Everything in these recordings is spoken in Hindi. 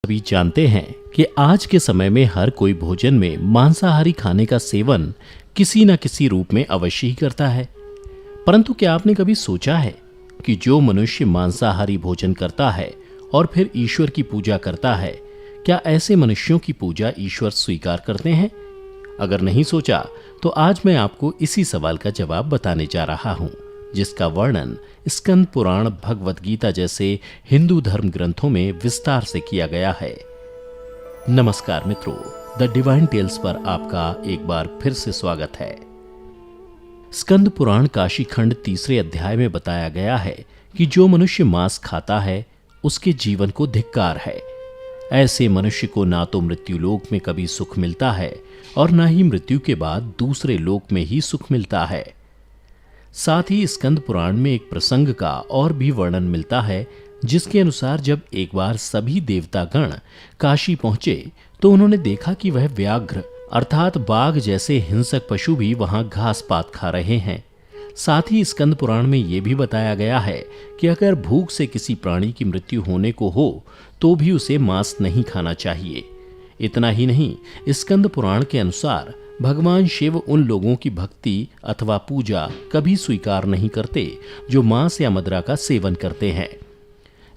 सभी जानते हैं कि आज के समय में हर कोई भोजन में मांसाहारी खाने का सेवन किसी न किसी रूप में अवश्य ही करता है। परंतु क्या आपने कभी सोचा है कि जो मनुष्य मांसाहारी भोजन करता है और फिर ईश्वर की पूजा करता है, क्या ऐसे मनुष्यों की पूजा ईश्वर स्वीकार करते हैं? अगर नहीं सोचा तो आज मैं आपको इसी सवाल का जवाब बताने जा रहा हूं, जिसका वर्णन स्कंद पुराण, भगवत गीता जैसे हिंदू धर्म ग्रंथों में विस्तार से किया गया है। नमस्कार मित्रों, द डिवाइन टेल्स पर आपका एक बार फिर से स्वागत है। स्कंद पुराण काशी खंड 3 अध्याय में बताया गया है कि जो मनुष्य मांस खाता है उसके जीवन को धिक्कार है। ऐसे मनुष्य को ना तो मृत्यु लोक में कभी सुख मिलता है और ना ही मृत्यु के बाद दूसरे लोक में ही सुख मिलता है। साथ ही स्कंद पुराण में एक प्रसंग का और भी वर्णन मिलता है, जिसके अनुसार जब एक बार सभी देवतागण काशी पहुंचे तो उन्होंने देखा कि वह व्याघ्र अर्थात बाघ जैसे हिंसक पशु भी वहां घास पात खा रहे हैं। साथ ही स्कंद पुराण में यह भी बताया गया है कि अगर भूख से किसी प्राणी की मृत्यु होने को हो तो भी उसे मांस नहीं खाना चाहिए। इतना ही नहीं, स्कंद पुराण के अनुसार भगवान शिव उन लोगों की भक्ति अथवा पूजा कभी स्वीकार नहीं करते जो मांस या मदिरा का सेवन करते हैं।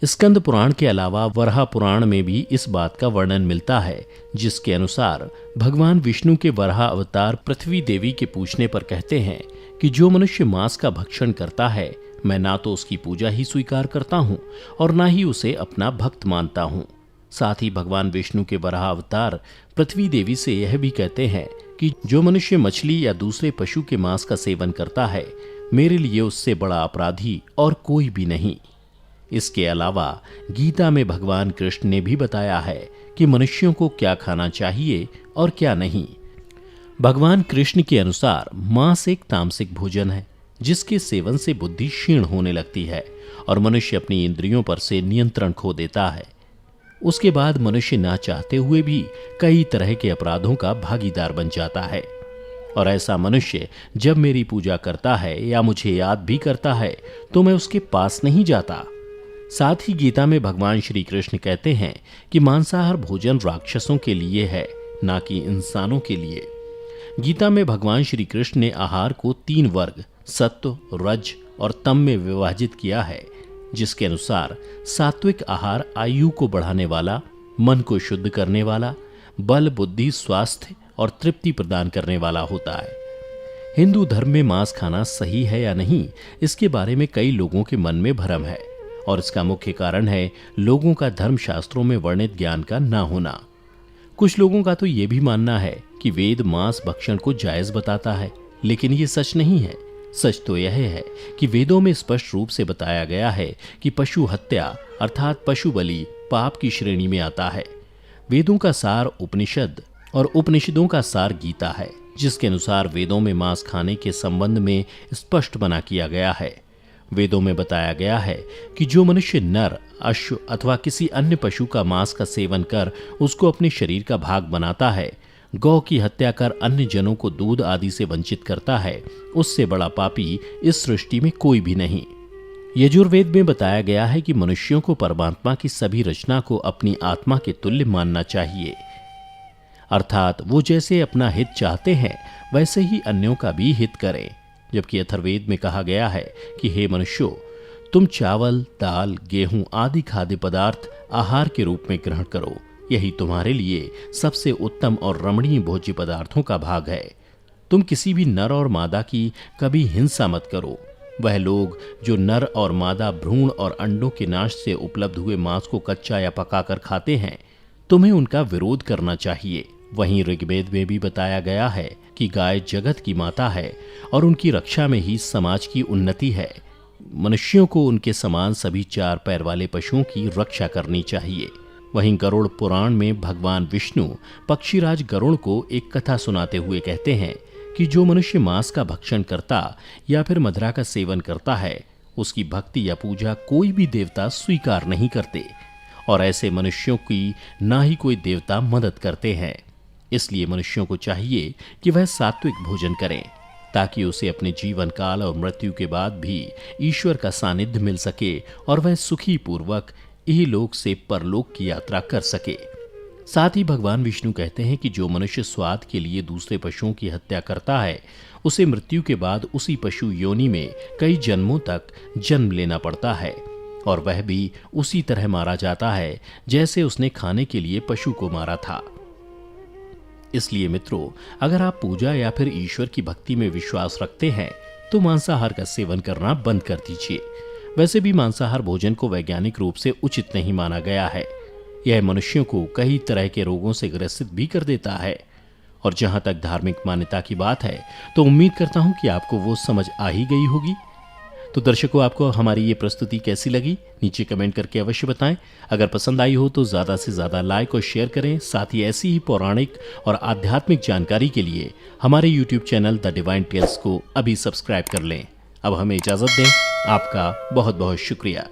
स्कंद पुराण के अलावा वराह पुराण में भी इस बात का वर्णन मिलता है, जिसके अनुसार भगवान विष्णु के वराह अवतार पृथ्वी देवी के पूछने पर कहते हैं कि जो मनुष्य मांस का भक्षण करता है, मैं ना तो उसकी पूजा ही स्वीकार करता हूँ और ना ही उसे अपना भक्त मानता हूँ। साथ ही भगवान विष्णु के वराह अवतार पृथ्वी देवी से यह भी कहते हैं कि जो मनुष्य मछली या दूसरे पशु के मांस का सेवन करता है, मेरे लिए उससे बड़ा अपराधी और कोई भी नहीं। इसके अलावा गीता में भगवान कृष्ण ने भी बताया है कि मनुष्यों को क्या खाना चाहिए और क्या नहीं। भगवान कृष्ण के अनुसार मांस एक तामसिक भोजन है, जिसके सेवन से बुद्धि क्षीण होने लगती है और मनुष्य अपनी इंद्रियों पर से नियंत्रण खो देता है। उसके बाद मनुष्य ना चाहते हुए भी कई तरह के अपराधों का भागीदार बन जाता है। और ऐसा मनुष्य जब मेरी पूजा करता है या मुझे याद भी करता है तो मैं उसके पास नहीं जाता। साथ ही गीता में भगवान श्री कृष्ण कहते हैं कि मांसाहार भोजन राक्षसों के लिए है, ना कि इंसानों के लिए। गीता में भगवान श्री कृष्ण ने आहार को 3 वर्ग सत्व, रज और तम में विभाजित किया है, जिसके अनुसार सात्विक आहार आयु को बढ़ाने वाला, मन को शुद्ध करने वाला, बल, बुद्धि, स्वास्थ्य और तृप्ति प्रदान करने वाला होता है। हिंदू धर्म में मांस खाना सही है या नहीं, इसके बारे में कई लोगों के मन में भ्रम है और इसका मुख्य कारण है लोगों का धर्मशास्त्रों में वर्णित ज्ञान का ना होना। कुछ लोगों का तो यह भी मानना है कि वेद मांस भक्षण को जायज बताता है, लेकिन ये सच नहीं है। सच तो यह है कि वेदों में स्पष्ट रूप से बताया गया है कि पशु हत्या अर्थात पशु बलि पाप की श्रेणी में आता है। वेदों का सार उपनिषद और उपनिषदों का सार गीता है, जिसके अनुसार वेदों में मांस खाने के संबंध में स्पष्ट मना किया गया है। वेदों में बताया गया है कि जो मनुष्य नर, अश्व अथवा किसी अन्य पशु का मांस का सेवन कर उसको अपने शरीर का भाग बनाता है, गौ की हत्या कर अन्य जनों को दूध आदि से वंचित करता है, उससे बड़ा पापी इस सृष्टि में कोई भी नहीं। यजुर्वेद में बताया गया है कि मनुष्यों को परमात्मा की सभी रचना को अपनी आत्मा के तुल्य मानना चाहिए, अर्थात वो जैसे अपना हित चाहते हैं वैसे ही अन्यों का भी हित करें। जबकि अथर्ववेद में कहा गया है कि हे मनुष्यों, तुम चावल, दाल, गेहूं आदि खाद्य पदार्थ आहार के रूप में ग्रहण करो, यही तुम्हारे लिए सबसे उत्तम और रमणीय भोज्य पदार्थों का भाग है। तुम किसी भी नर और मादा की कभी हिंसा मत करो। वह लोग जो नर और मादा भ्रूण और अंडों के नाश से उपलब्ध हुए मांस को कच्चा या पकाकर खाते हैं, तुम्हें उनका विरोध करना चाहिए। वहीं ऋग्वेद में भी बताया गया है कि गाय जगत की माता है और उनकी रक्षा में ही समाज की उन्नति है। मनुष्यों को उनके समान सभी 4 पैर वाले पशुओं की रक्षा करनी चाहिए। वहीं गरुड़ पुराण में भगवान विष्णु पक्षीराज गरुड़ को एक कथा सुनाते हुए कहते हैं कि जो मनुष्य मांस का भक्षण करता या फिर मदिरा का सेवन करता है, उसकी भक्ति या पूजा कोई भी देवता स्वीकार नहीं करते और ऐसे मनुष्यों की ना ही कोई देवता मदद करते हैं। इसलिए मनुष्यों को चाहिए कि वह सात्विक भोजन करें, ताकि उसे अपने जीवन काल और मृत्यु के बाद भी ईश्वर का सानिध्य मिल सके और वह सुखी पूर्वक इहलोक से परलोक की यात्रा कर सके। साथ ही भगवान विष्णु कहते हैं कि जो मनुष्य स्वाद के लिए दूसरे पशुओं की हत्या करता है उसे मृत्यु के बाद उसी पशु योनि में कई जन्मों तक जन्म लेना पड़ता है और वह भी उसी तरह मारा जाता है जैसे उसने खाने के लिए पशु को मारा था। इसलिए मित्रों, अगर आप पूजा या फिर ईश्वर की भक्ति में विश्वास रखते हैं तो मांसाहार का सेवन करना बंद कर दीजिए। वैसे भी मांसाहार भोजन को वैज्ञानिक रूप से उचित नहीं माना गया है। यह मनुष्यों को कई तरह के रोगों से ग्रसित भी कर देता है। और जहां तक धार्मिक मान्यता की बात है तो उम्मीद करता हूं कि आपको वो समझ आ ही गई होगी। तो दर्शकों, आपको हमारी ये प्रस्तुति कैसी लगी नीचे कमेंट करके अवश्य बताएं। अगर पसंद आई हो तो ज़्यादा से ज़्यादा लाइक और शेयर करें। साथ ही ऐसी ही पौराणिक और आध्यात्मिक जानकारी के लिए हमारे YouTube channel the divine tales को अभी सब्सक्राइब कर लें। अब हमें इजाज़त दें। आपका बहुत बहुत शुक्रिया।